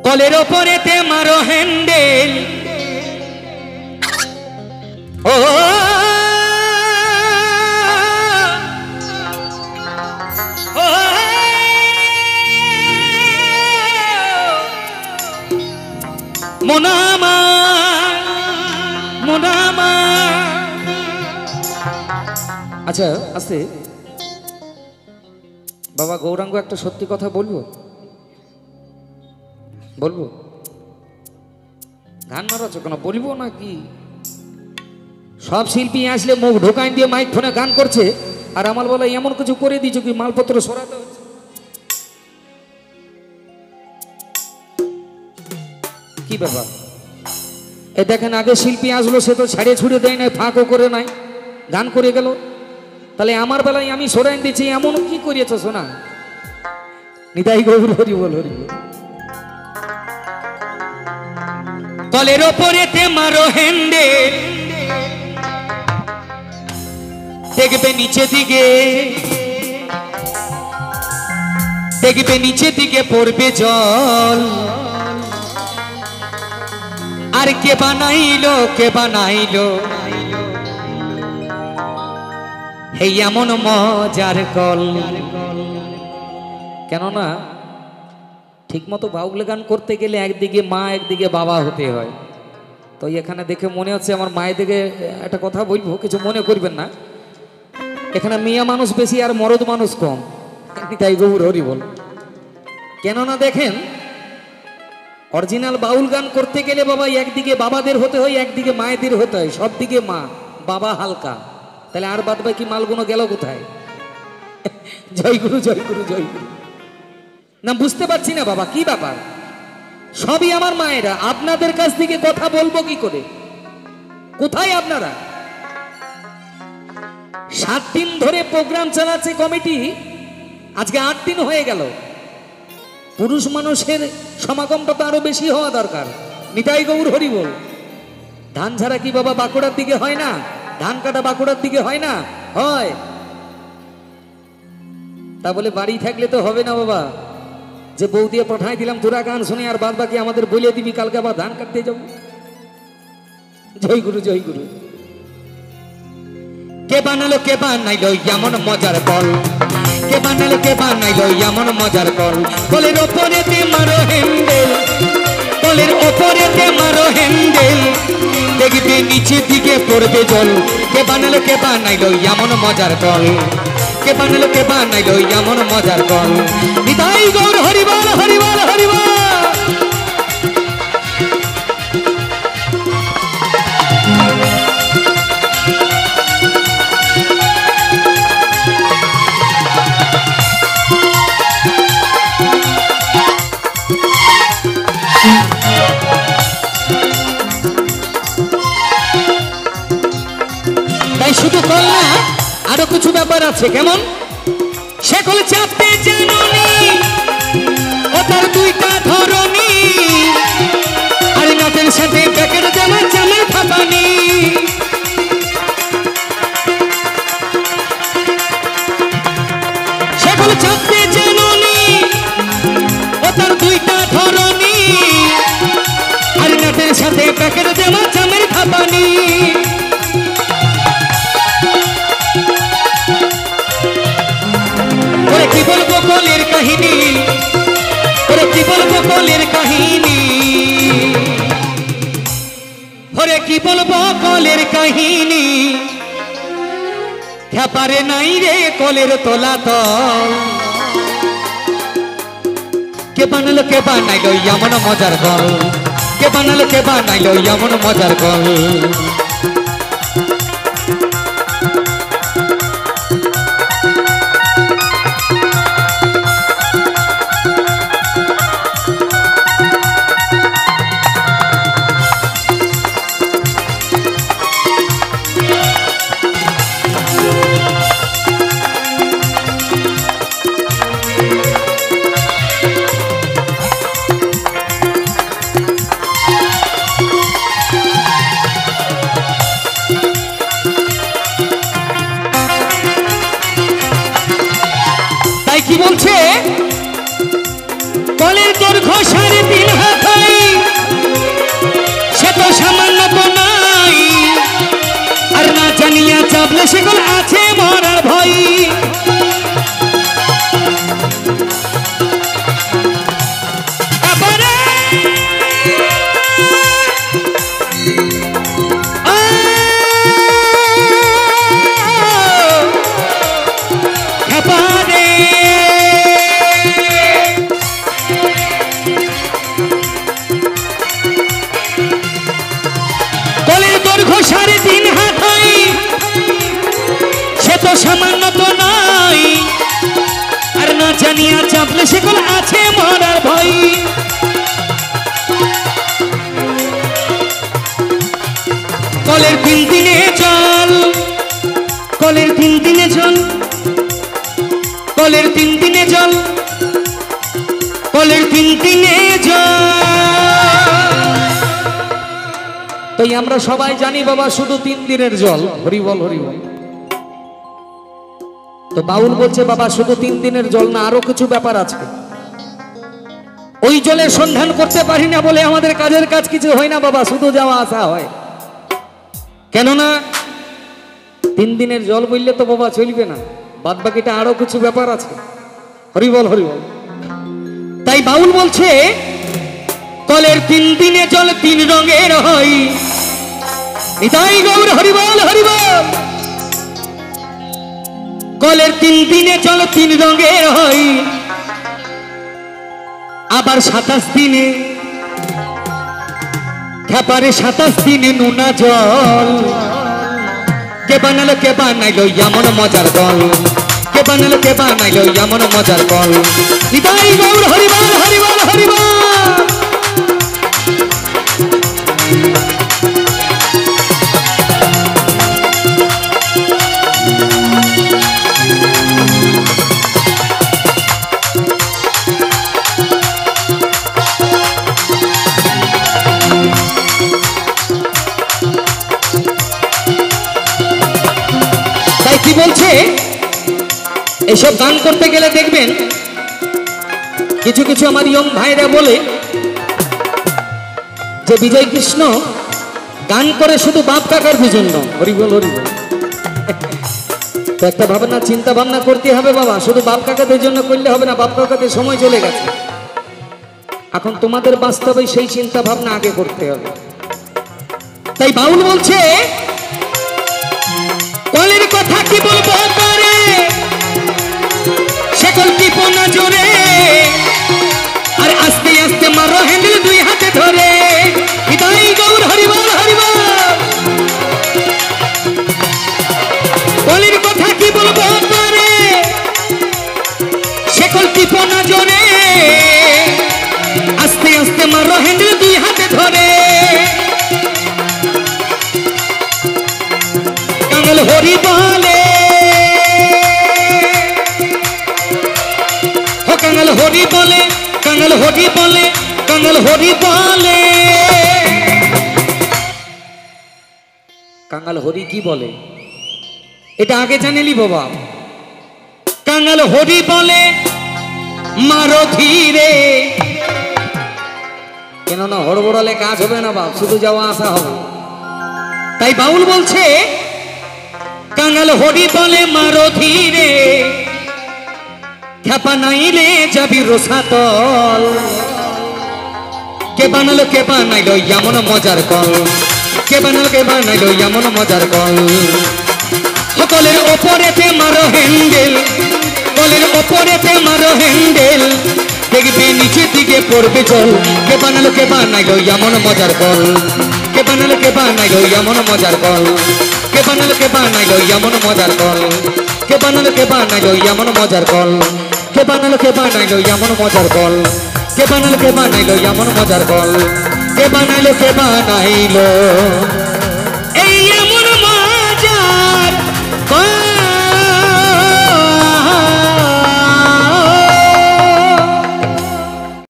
কলের ওপরেতে মারো হ্যান্ডেল ও মোনামা মোনামা। আচ্ছা আস্তে বাবা গৌরাঙ্গ একটা সত্যি কথা বলবো বলবো গান মারাচ্ছ কেন বলবো নাকি? সব শিল্পী আসলে মুখ ঢোকাই দিয়ে মাইক ফোনে গান করছে আর আমার বলে এমন কিছু করে দিয়েছো কি মালপত্র সরাতে হচ্ছে। কি ব্যাপার? এ দেখেন আগে শিল্পী আসলো সে তো ছাড়িয়ে ছুড়ে দেয় নাই, ফাঁকও করে নাই, গান করে গেল। তাহলে আমার বেলায় আমি সরাই দিচ্ছি এমন কি করিয়েছ শোনা? নিতাই গৌর হরি বল হরি বল। কলের ওপরেতে মারো হ্যান্ডেল দেখবে নিচে দিকে, দেখবে নিচে দিকে পড়বে জল। আর কে বানাইলো কে বানাইলো এই এমন মজার কল। কেননা ঠিক মতো বাউল গান করতে গেলে একদিকে মা একদিকে বাবা হতে হয়। তো এখানে দেখে মনে হচ্ছে আমার মায়ের দিকে একটা কথা বলবো, কিছু মনে করবেন না। এখানে মিয়া মানুষ বেশি আর মরদ মানুষ কম, তাই গৌর হরি বল। কেননা দেখেন অরিজিনাল বাউল গান করতে গেলে বাবা একদিকে বাবাদের হতে হয় একদিকে মায়েদের হতে হয়, সব দিকে মা বাবা হালকা। তাহলে আর বাদ বাকি মালগুলো গেল কোথায়? জয় গুরু জয় গুরু জয় গুরু। না বুঝতে পারছি না বাবা কি ব্যাপার? সবই আমার মায়েরা, আপনাদের কাছ থেকে কথা বলবো কি করে? কোথায় আপনারা? 7 দিন ধরে প্রোগ্রাম চালাচ্ছে কমিটি, আজকে 8 দিন হয়ে গেল। পুরুষ মানুষের সমাগমটা তো আরো বেশি হওয়া দরকার। নিতাই গৌর হরি বল। ধান ছাড়া কি বাবা বাঁকুড়ার দিকে হয় না? ধান কাটা বাঁকুড়ার দিকে হয় না? হয়। তা বলে বাড়ি থাকলে তো হবে না বাবা, যে বউ দিয়ে পাঠাই দিলাম তোরা গান শুনে আর বাদ বাকি আমাদের বলে দিবি কালকে আবার ধান কাটতে যাবো। জয় গুরু জয় গুরু। কে বানালো কে বানাইলো এমন মজার কল, কে বানালো কে বানাইলো এমন মজার কল। কলের ওপরেতে মারো হ্যান্ডেল, কলের ওপরেতে মারো হ্যান্ডেল দেখবে নিচে দিকে পড়বে জল। কে বানালো কে বানাইলো এমন মজার কল, কে বানালো কে বানাইলো এমন মজার কল। নিতাই গৌর হরি বল হরি বল হরি বল। শুধু কল না আরো কিছু ব্যাপার আছে। কেমন? সে কল চাপতে জানুনি ও তার দুইটা ধরনি, আর নাটের সাথে প্যাকেট দেওয়া চালের ফাঁপানি। সে কল চাপতে জানুনি ও তার দুইটা ধরনি, আর নাটের সাথে প্যাকেট দেওয়া চালের ফাঁপানি। কি বলবো কলের কাহিনী, ওরে কি বলবো কলের কাহিনী, ওরে কি বলবো কলের কাহিনী। খ্যাপারে নাই রে কলের তোলা তল। কে বানালো কে বানাইলো এমন মজার কল, কে বানালো কে বানাইলো এমন মজার কল। সেকল আছে মরার ভয়। সামান্য তো নয়, আর না জানিয়া চাপলে সেকল আছে মরার ভয়। কলের তিন দিনে জল, কলের তিন দিনে জল, কলের তিন দিনে জল, কলের তিন দিনে জল। তাই আমরা সবাই জানি বাবা শুধু 3 দিনের জল। হরি বল, হরি বল। তো বাউল বলছে বাবা শুধু 3 দিনের জল না, আরো কিছু ব্যাপার আছে। ওই জলের সন্ধান করতে পারি না বলে আমাদের কাজের কাজ কিছু হয় না বাবা, শুধু যাওয়া আসা হয়। কেননা 3 দিনের জল বললে তো বাবা চলবে না, বাদ বাকিটা আরো কিছু ব্যাপার আছে। হরি বল, হরি বল। তাই বাউল বলছে কলের 3 দিনে জল 3 রঙের হয়। নিতাই গৌর হরি বল, হরি বল। কলের 3 দিনে জল 3 রঙের হয়, আবার 27 দিনে খেপারে 27 দিনে নুনা জল। কে বানালো কে বানাইলো এমন মজার গল, কে বানালো কে বানাইলো এমন মজার গল। নিতাই গৌর হরি বল, হরি বল, হরি বল। কি বলছে এইসব গান করতে গেলে দেখবেন কিছু কিছু আমার ইয়ং ভাইরা বলে যে বিজয় কৃষ্ণ গান করে শুধু বাপ কাকার জন্য। হরি বল, হরি বল। তো একটা ভাবনা চিন্তা ভাবনা করতে হবে বাবা, শুধু বাপ কাকাদের জন্য করলে হবে না, বাপ কাকাদের সময় চলে গেছে। এখন তোমাদের বাস্তবে সেই চিন্তা ভাবনা আগে করতে হবে। তাই বাউল বলছে কলের কথা কি বলবো পারে সেকল টিপো না জোরে, আর আস্তে আস্তে মারো হ্যান্ডেল 2 হাতে ধরে। হৃদয় গৌর হরি বল, হরি বল। কলের কথা কি বলবো পারে সেকল টিপো না জোরে, আস্তে আস্তে মারো হ্যান্ডেল 2 হাতে ধরে। কাঙাল হরি বলে, ও কাঙাল হরি বলে, কাঙাল হরি বলে, কাঙাল হরি বলে। কাঙাল হরি কি বলে এটা আগে জানিলি বাবা। কাঙাল হরি বলে মারো ধীরে, কেননা হড়বড়ালে কাজ হবে না বাপ, শুধু যাওয়া আসা হবে। তাই বাউল বলছে কাঙাল হরি বলে মারো ধীরে, খেপা নাইলে যাবি রসাতল। কে বানালো কে বানাইলো এমন মজার কল, কে বানালো কে বানাইলো এমন মজার কল। কলের ওপরেতে মারো হ্যান্ডেল, কলের ওপরেতে মারো হ্যান্ডেল, দেখবে নিচের দিকে পড়বে জল। কে বানালো কে বানাইলো এমন মজার কল, কে বানালো কে বানাইলো এমন মজার কল, কে বানালো কে বানাইলো এমন মজার কল, কে বানালো কে বানাইলো এমন মজার কল, কে বানালো কে বানাইলো এমন মজার কল, কে বানালো কে বানাইলো এমন মজার কল, কে বানাইলো কে বানাইলো এই